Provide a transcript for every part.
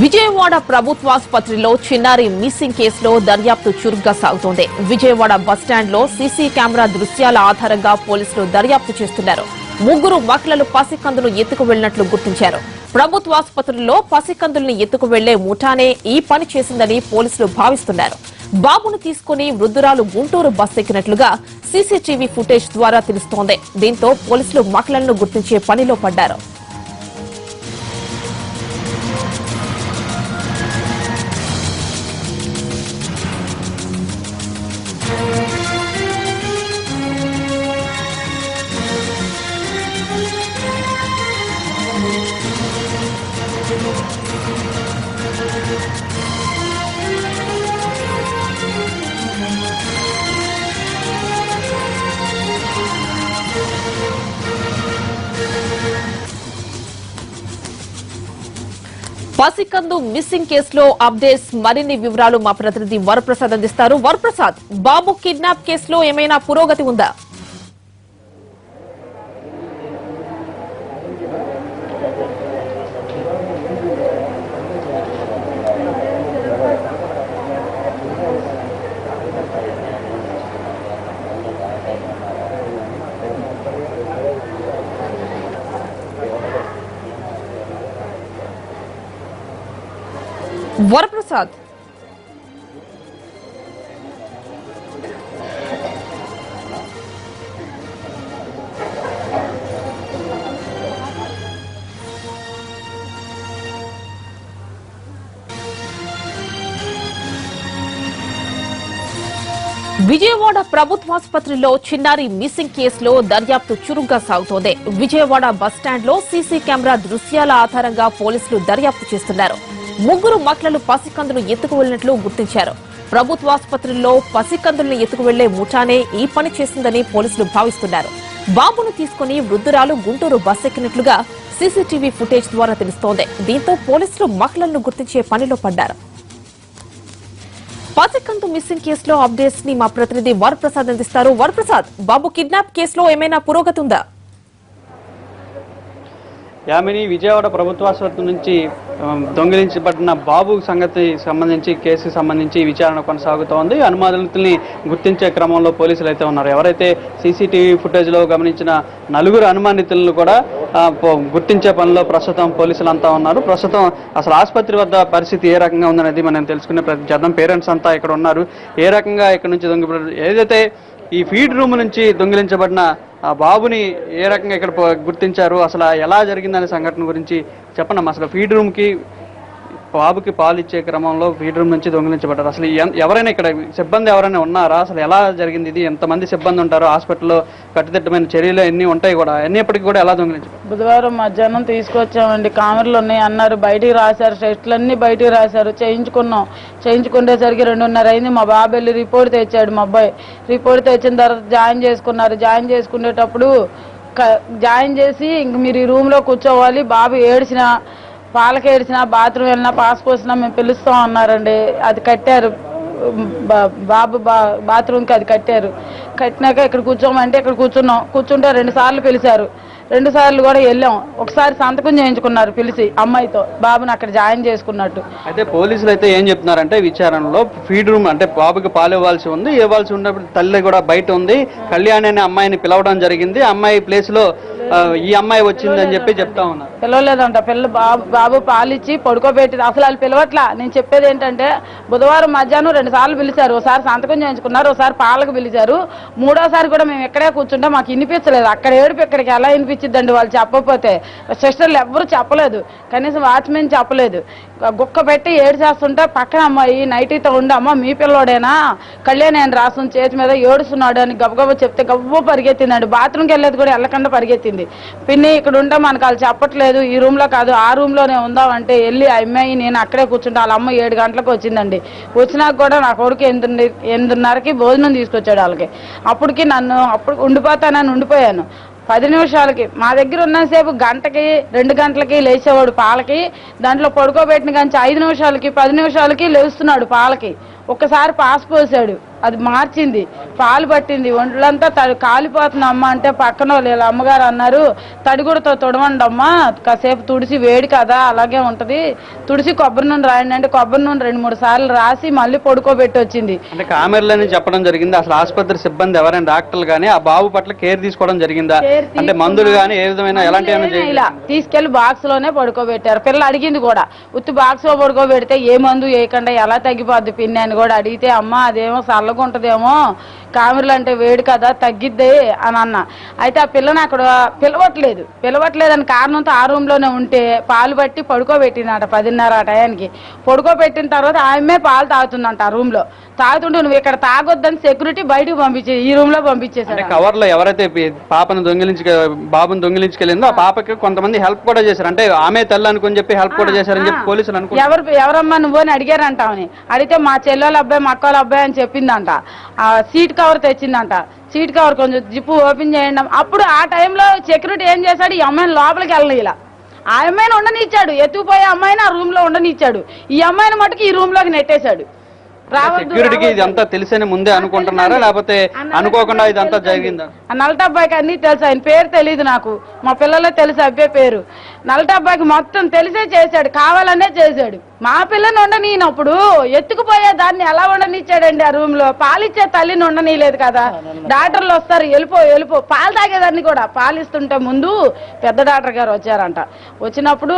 విజయవాడ ప్రభుత్వాసుపత్రిలో చిన్నారి మిస్సింగ్ కేసులో దర్యాప్తు చురుగ్గా సాగుతోంది. విజయవాడ బస్టాండ్ లో సీసీ కెమెరా దృశ్యాల ఆధారంగా పోలీసులు దర్యాప్తు చేస్తున్నారు. ముగ్గురు మహిళలు పసికందును ఎత్తుకు వెళ్లినట్లు గుర్తించారు. ప్రభుత్వాసుపత్రిలో పసికందుల్ని ఎత్తుకు వెళ్లే ముఠానే ఈ పని చేసిందని పోలీసులు భావిస్తున్నారు. బాబును తీసుకుని వృద్ధురాలు గుంటూరు బస్ ఎక్కినట్లుగా సీసీటీవీ ఫుటేజ్ ద్వారా తెలుస్తోంది. దీంతో పోలీసులు మహిళలను గుర్తించే పనిలో పడ్డారు. పసికందు మిస్సింగ్ కేసులో అప్డేట్స్ మరిన్ని వివరాలు మా ప్రతినిధి వరప్రసాద్ అందిస్తారు. వరప్రసాద్, బాబు కిడ్నాప్ కేసులో ఏమైనా పురోగతి ఉందా? వరప్రసాద్, విజయవాడ ప్రభుత్వాసుపత్రిలో చిన్నారి మిస్సింగ్ కేసులో దర్యాప్తు చురుగ్గా సాగుతోంది. విజయవాడ బస్టాండ్ లో సీసీ కెమెరా దృశ్యాల ఆధారంగా పోలీసులు దర్యాప్తు చేస్తున్నారు. ముగ్గురు మహిళలు పసికందును ఎత్తుకు వెళ్లినట్లు గుర్తించారు. ప్రభుత్వాసుపత్రిలో పసికందుల్ని ఎత్తుకు వెళ్లే ముఠానే ఈ పని చేసిందని పోలీసులు భావిస్తున్నారు. బాబును తీసుకుని వృద్ధురాలు గుంటూరు బస్ ఎక్కినట్లుగా సీసీటీవీ ఫుటేజ్ ద్వారా తెలుస్తోంది. దీంతో పోలీసులు మహిళలను గుర్తించే పనిలో పడ్డారు. పసికందు మిస్సింగ్ కేసులో అప్డేట్స్ ని మా ప్రతినిధి వరప్రసాద్ అందిస్తారు. వరప్రసాద్, బాబు కిడ్నాప్ కేసులో ఏమైనా పురోగతి ఉందా? యామిని, విజయవాడ ప్రభుత్వాసుపత్రి నుంచి దొంగిలించబడిన బాబు సంబంధించి కేసుకు సంబంధించి విచారణ కొనసాగుతోంది. అనుమానితుల్ని గుర్తించే క్రమంలో పోలీసులు అయితే ఉన్నారు. ఎవరైతే సీసీటీవీ ఫుటేజ్లో గమనించిన నలుగురు అనుమానితులను కూడా గుర్తించే పనిలో ప్రస్తుతం పోలీసులంతా ఉన్నారు. ప్రస్తుతం అసలు ఆసుపత్రి వద్ద పరిస్థితి ఏ రకంగా ఉందనేది మనం తెలుసుకునే ప్రతి పేరెంట్స్ అంతా ఇక్కడ ఉన్నారు. ఏ రకంగా ఇక్కడ నుంచి ఏదైతే ఈ ఫీడ్ రూమ్ నుంచి దొంగిలించబడిన ఆ బాబుని ఏ రకంగా ఇక్కడ గుర్తించారు, అసలు ఎలా జరిగిందనే సంఘటన గురించి చెప్పండి. అసలు ఫీడ్ రూమ్కి బాబుకి పాలు ఇచ్చే క్రమంలో ఫీడ్ రూమ్ నుంచి దొంగిలించబడ్డారు. అసలు ఎవరైనా ఇక్కడ సిబ్బంది ఎవరైనా ఉన్నారా? అసలు ఎలా జరిగింది ఇది? ఎంతమంది సిబ్బంది ఉంటారు? హాస్పిటల్లో కట్టుదిట్టమైన చర్యలు ఎన్ని ఉంటాయి కూడా, ఎన్నిప్పటికీ కూడా ఎలా దొంగిలించారు? బుధవారం మధ్యాహ్నం తీసుకొచ్చామండి. కామెర్లు ఉన్నాయి అన్నారు, బయటికి రాశారు, టెస్టులన్నీ బయటికి రాశారు, చేయించుకునేసరికి 2:30 అయింది. మా బాబు వెళ్ళి రిపోర్ట్ తెచ్చాడు. మా అబ్బాయి రిపోర్ట్ తెచ్చిన తర్వాత జాయిన్ చేసుకున్నారు. జాయిన్ చేసుకునేటప్పుడు జాయిన్ చేసి ఇంక మీరు ఈ రూమ్లో కూర్చోవాలి, బాబు ఏడ్చిన పాలకి ఏడ్చినా బాత్రూమ్ వెళ్ళినా పాస్ పోసినా మేము పిలుస్తాం అన్నారండి. అది కట్టారు, బాబు బాత్రూమ్కి అది కట్టినాక ఇక్కడ కూర్చోమంటే ఇక్కడ కూర్చుంటే 2 సార్లు పిలిచారు. 2 సార్లు కూడా వెళ్ళాం. ఒకసారి సంతకం చేయించుకున్నారు పిలిచి అమ్మాయితో, బాబుని అక్కడ జాయిన్ చేసుకున్నట్టు. అయితే పోలీసులు అయితే ఏం చెప్తున్నారంటే విచారణలో ఫీడ్ రూమ్ అంటే బాబుకి పాలు ఇవ్వాల్సి ఉంది, ఇవ్వాల్సి ఉన్నప్పుడు తల్లి కూడా బయట ఉంది, కళ్యాణి అనే అమ్మాయిని పిలవడం జరిగింది, అమ్మాయి ప్లేస్ లో ఈ అమ్మాయి వచ్చిందని చెప్తా ఉన్నారు. పిలవలేదంట. బాబు పాలిచ్చి పడుకోబెట్టి అసలు వాళ్ళు పిలవట్లా. నేను చెప్పేది ఏంటంటే బుధవారం మధ్యాహ్నం 2 సార్లు పిలిచారు. ఒకసారి సంతకం చేయించుకున్నారు, ఒకసారి పాలకు పిలిచారు. 3వసారి కూడా మేము ఎక్కడే కూర్చుంటే మాకు వినిపించలేదు. అక్కడ ఏడుపు ఇక్కడికి ఎలా వినిపించిద్దండి వాళ్ళు చెప్పకపోతే? సిస్టర్లు ఎవ్వరు చెప్పలేదు, కనీసం వాచ్మెన్ చెప్పలేదు. గుక్క పెట్టి ఏడ్చేస్తుంటే పక్కన అమ్మాయి నైటీతో ఉండి, అమ్మ మీ పిల్లోడేనా, కళ్యాణ్ నేను రాసుని చేతి మీద ఏడుస్తున్నాడు అని గబగబా చెప్తే గవ్వ పరిగెత్తిందండి. బాత్రూమ్కి వెళ్ళేది కూడా వెళ్ళకుండా పరిగెత్తింది. పిన్ని ఇక్కడ ఉంటే మనకు వాళ్ళు చెప్పట్లేదు, ఈ రూమ్లో కాదు ఆ రూమ్లోనే ఉందామంటే వెళ్ళి ఆ అమ్మాయి నేను అక్కడే కూర్చుంటే వాళ్ళ అమ్మ 7 గంటలకు వచ్చిందండి. వచ్చినాక కూడా నా కొడుకు 8:30కి భోజనం తీసుకొచ్చాడు వాళ్ళకి. అప్పటికి నన్ను ఉండిపోతానని ఉండిపోయాను. 10 నిమిషాలకి మా దగ్గర ఉన్నసేపు గంటకి 2 గంటలకి లేచేవాడు పాలకి. దాంట్లో పడుకోబెట్టిన కానీ 5 నిమిషాలకి 10 నిమిషాలకి లేస్తున్నాడు పాలకి. ఒక్కసారి పాస్ పోసాడు. అది మార్చింది, పాలు పట్టింది, ఒంట్లంతా కాలిపోతుంది అమ్మ అంటే పక్కన వీళ్ళ అమ్మగారు అన్నారు, తడిగుడితో తుడవండి అమ్మా, కాసేపు తుడిసి వేడి కదా అలాగే ఉంటది, తుడిసి కొబ్బరి నూనె రాయండి అంటే కొబ్బరి నూనె 2-3 సార్లు రాసి మళ్ళీ పడుకోబెట్టి వచ్చింది. అంటే కామెర్లని చెప్పడం జరిగింది. అసలు ఆసుపత్రి సిబ్బంది ఎవరైనా డాక్టర్లు కానీ ఆ బాబు పట్ల కేర్ తీసుకోవడం జరిగిందా? అంటే మందులు కానీ ఏ విధమైన ఎలాంటి ఇలా తీసుకెళ్లి బాక్స్ లోనే పడుకోబెట్టారు. పిల్లలు అడిగింది కూడా, ఉత్తి బాక్స్ లో పడుకోబెడితే ఏ మందు వేయకుండా ఎలా తగ్గిపోద్ది పిన్ని అని కూడా అడిగితే, అమ్మ అదేమో చల్లగుంటదేమో, కామెర్లు అంటే వేడి కదా తగ్గిద్ది అని అన్న. అయితే ఆ పిల్లని అక్కడ పిలవట్లేదని కారణంతో ఆ రూమ్ లోనే ఉంటే పాలు పట్టి పడుకోబెట్టిందట 10:30 ఆ టయానికి. పడుకోబెట్టిన తర్వాత ఆమె పాలు తాగుతుందంట ఆ రూమ్ లో. తాగుతుంటే నువ్వు ఇక్కడ తాగొద్దని సెక్యూరిటీ బయటకు పంపించే ఈ రూమ్ లో పంపించేసాడు. కవర్ లో ఎవరైతే పాపను బాబుని దొంగిలించుకెళ్ళిందో ఆ పాపకి కొంతమంది హెల్ప్ కూడా చేశారు. అంటే ఆమె తల్లి అనుకుని చెప్పి హెల్ప్ కూడా చేశారని చెప్పి పోలీసులు అనుకుంటారు. ఎవరమ్మా నువ్వు అని అడిగారంట ఆమెని. అడిగితే మా చెల్లెల అబ్బాయి మా అక్కల అబ్బాయి అని చెప్పిందంట. ఆ సీట్ కవర్ తెచ్చిందంట. సీట్ కవర్ కొంచెం జిప్పు ఓపెన్ చేయండి. అప్పుడు ఆ టైంలో సెక్యూరిటీ ఏం చేశాడు, ఈ అమ్మాయిని లోపలికి వెళ్ళని ఇలా ఆ అమ్మాయిని ఉండనిచ్చాడు, ఎత్తుకుపోయే అమ్మాయిని ఆ రూమ్ లో ఉండనిచ్చాడు, ఈ అమ్మాయిని మటుకు ఈ రూమ్ లోకి నెట్టేశాడు. సెక్యూరిటీకి ఇదంతా తెలిసని ముందే అనుకుంటున్నారా లేకపోతే అనుకోకుండా ఇదంతా జరిగిందా? నల్లటబ్బాయికి అన్ని తెలుసు, ఆయన పేరు తెలియదు నాకు, మా పిల్లలే తెలుసు అబ్బాయి పేరు. నల్లటబ్బాయికి మొత్తం తెలిసే చేశాడు, కావాలనే చేశాడు. మా పిల్లని ఉండనీనప్పుడు ఎత్తుకుపోయే దాన్ని ఎలా ఉండనిచ్చాడండి ఆ రూమ్ లో? పాలిచ్చే తల్లిని ఉండనీయలేదు కదా. డాక్టర్లు వస్తారు, వెళ్ళిపో పాలు తాగేదాన్ని కూడా పాలిస్తుంటే ముందు పెద్ద డాక్టర్ గారు వచ్చారంట. వచ్చినప్పుడు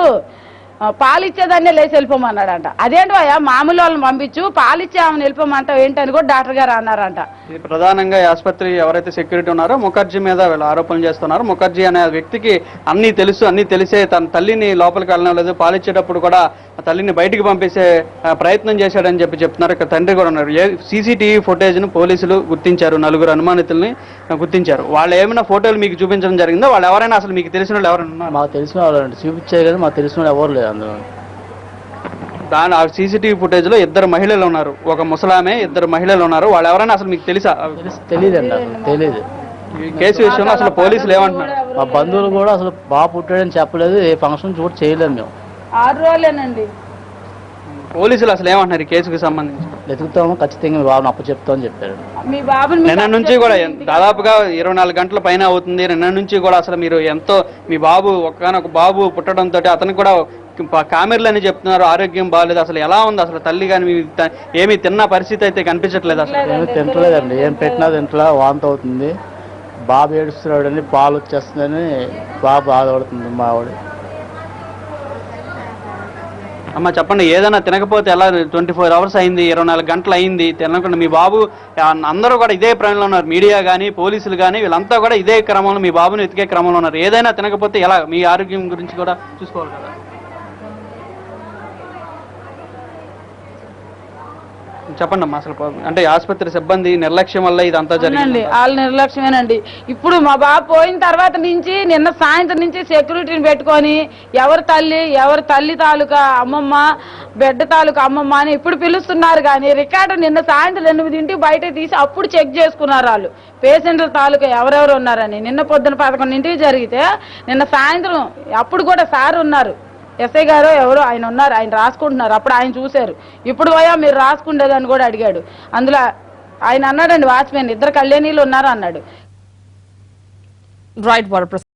పాలు ఇచ్చేదాన్నే లేచి వెళ్ళిపోమన్నాడంట. అదేంటి అయ్యా మామూలు వాళ్ళని పంపించు, పాలిచ్చే ఆమెను వెళ్ళిపోమంటావు ఏంటని కూడా డాక్టర్ గారు అన్నారంట. ప్రధానంగా ఆసుపత్రి ఎవరైతే సెక్యూరిటీ ఉన్నారో ముఖర్జీ మీద వీళ్ళు ఆరోపణలు చేస్తున్నారు. ముఖర్జీ అనే వ్యక్తికి అన్ని తెలిసే తన తల్లిని లోపలికి వెళ్ళడం లేదు, పాలిచ్చేటప్పుడు కూడా తల్లిని బయటికి పంపేసే ప్రయత్నం చేశాడని చెప్తున్నారు. ఇక్కడ తండ్రి కూడా ఉన్నారు. సీసీటీవీ ఫుటేజ్ ను పోలీసులు గుర్తించారు, 4 అనుమానితుల్ని గుర్తించారు. వాళ్ళు ఏమైనా ఫోటోలు మీకు చూపించడం జరిగిందో? వాళ్ళు ఎవరైనా అసలు మీకు తెలిసిన వాళ్ళు ఎవరైనా ఉన్నారు? మాకు తెలిసిన వాళ్ళు చూపించారు కదా, మాకు తెలిసిన వాళ్ళు ఎవరు లేదు అందులో. ఆ సీసీటీవీ ఫుటేజ్ లో 2 మహిళలు ఉన్నారు, ఒక ముసలామె, 2 మహిళలు ఉన్నారు. వాళ్ళు ఎవరైనా అసలు మీకు తెలుసా? తెలియదండి, అసలు తెలియదు. ఈ కేసు విషయంలో అసలు పోలీసులు ఏమంటున్నారు? మా బంధువులు కూడా అసలు బాబు పుట్టాడని చెప్పలేదు, ఏ ఫంక్షన్ కూడా చేయలేము మేము. 6 రోజులేనండి. పోలీసులు అసలు ఏమంటున్నారు ఈ కేసుకు సంబంధించి? వెతుకుతాము, ఖచ్చితంగా మీ బాబుని అప్పచెప్తామని చెప్పారు. మీ బాబుని నిన్న నుంచి కూడా దాదాపుగా 24 గంటల పైన అవుతుంది. నిన్న నుంచి కూడా అసలు మీరు ఎంతో మీ బాబు ఒక్కనొక బాబు పుట్టడంతో అతను కూడా కామెర్లు అని చెప్తున్నారు, ఆరోగ్యం బాగాలేదు. అసలు ఎలా ఉంది అసలు తల్లి కానీ ఏమి తిన్న పరిస్థితి అయితే కనిపించట్లేదు. అసలు ఏమి తింటలేదండి, ఏం పెట్టినా తింటలా, వాంతి అవుతుంది, బాబు ఏడుస్తున్నాడని, పాలు వచ్చేస్తుందని బాబు బాధపడుతుంది మా ఆవిడ. అమ్మ చెప్పండి, ఏదైనా తినకపోతే ఎలా? 24 అవర్స్ అయింది, 24 గంటలు అయింది తినకుండా. మీ బాబు అందరూ కూడా ఇదే ప్రాణంలో ఉన్నారు, మీడియా కానీ పోలీసులు కానీ వీళ్ళంతా కూడా ఇదే క్రమంలో మీ బాబుని ఎతికే క్రమంలో ఉన్నారు. ఏదైనా తినకపోతే ఎలా? మీ ఆరోగ్యం గురించి కూడా చూసుకోవాలి కదా. చెప్పండి అమ్మా, అసలు అంటే ఆసుపత్రి సిబ్బంది నిర్లక్ష్యం వల్ల ఇదంతా జరిగింది. వాళ్ళ నిర్లక్ష్యమేనండి. ఇప్పుడు మా బాబు పోయిన తర్వాత నుంచి నిన్న సాయంత్రం నుంచి సెక్యూరిటీని పెట్టుకొని ఎవరి తల్లి తాలూకా అమ్మమ్మ, బిడ్డ తాలూకా అమ్మమ్మ అని ఇప్పుడు పిలుస్తున్నారు. కానీ రికార్డు నిన్న సాయంత్రం 8 బయట తీసి అప్పుడు చెక్ చేసుకున్నారు వాళ్ళు, పేషెంట్ల తాలూకా ఎవరెవరు ఉన్నారని. నిన్న పొద్దున 11 జరిగితే నిన్న సాయంత్రం అప్పుడు కూడా సార్ ఉన్నారు, ఎస్ఐ గారు ఎవరో ఆయన ఉన్నారు, ఆయన రాసుకుంటున్నారు. అప్పుడు ఆయన చూశారు. ఇప్పుడు పోయా మీరు రాసుకుండేదని కూడా అడిగాడు. అందులో ఆయన అన్నాడండి, వాచ్మెన్ 2 కళ్యాణీలు ఉన్నారు అన్నాడు. రైట్.